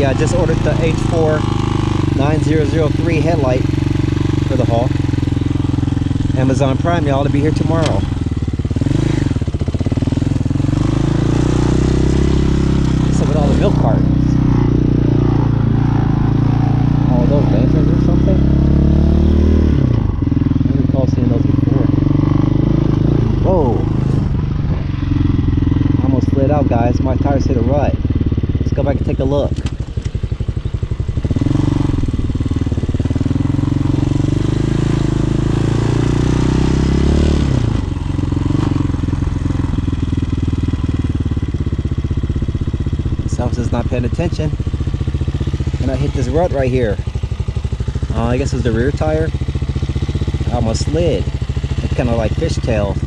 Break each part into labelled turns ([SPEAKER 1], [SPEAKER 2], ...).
[SPEAKER 1] Yeah, I just ordered the H4 9003 headlight for the haul. Amazon Prime, y'all, to be here tomorrow. What's up with all the milk cartons? Oh, those lanterns or something? I don't recall seeing those before. Whoa! I almost slid out, guys. My tires hit a rut. Let's go back and take a look. Is not paying attention, and I hit this rut right here. I guess it was the rear tire. I almost slid. It's kind of like fishtail.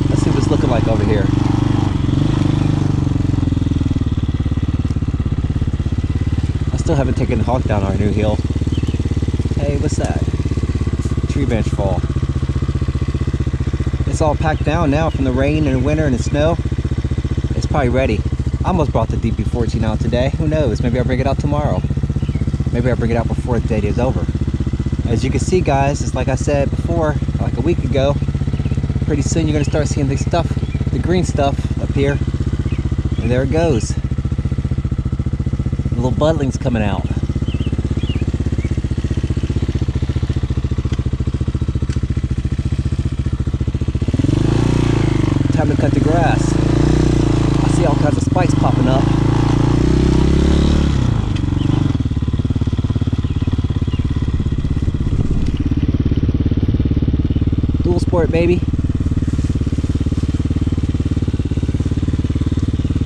[SPEAKER 1] Let's see what it's looking like over here. I still haven't taken the hawk down our new hill. Hey, what's that? Tree branch fall. It's all packed down now from the rain and the winter and the snow. It's probably ready. I almost brought the DP14 out today. Who knows? Maybe I'll bring it out tomorrow. Maybe I'll bring it out before the day is over. As you can see, guys, it's like I said before, like a week ago, pretty soon you're going to start seeing the stuff, the green stuff up here. And there it goes. The little budlings coming out. Time to cut the grass. I see all kinds of spikes popping up. Dual sport, baby.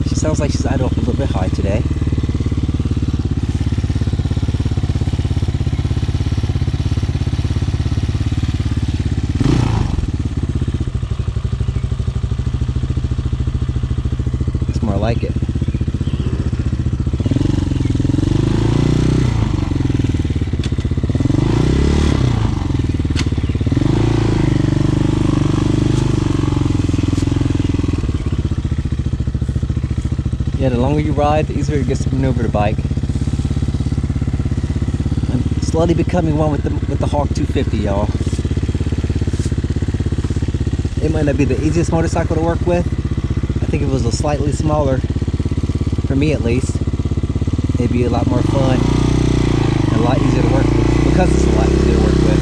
[SPEAKER 1] She sounds like she's idle up a little bit high today. More like it. Yeah, the longer you ride, the easier it gets to maneuver the bike. I'm slowly becoming one with the Hawk 250, y'all. It might not be the easiest motorcycle to work with. I think if it was a slightly smaller, for me at least, it'd be a lot more fun and a lot easier to work with, because it's a lot easier to work with.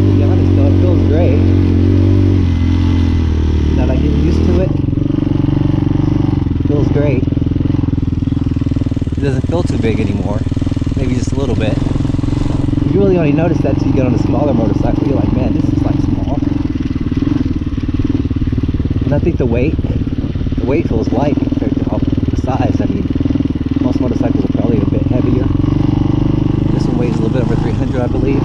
[SPEAKER 1] To be honest though, it feels great. Now that I get used to it, it feels great. It doesn't feel too big anymore, maybe just a little bit. You really only notice that till you get on a smaller motorcycle. You're like, man, this is like small. And I think the weight feels light compared to the size. I mean, most motorcycles are probably a bit heavier. This one weighs a little bit over 300, I believe.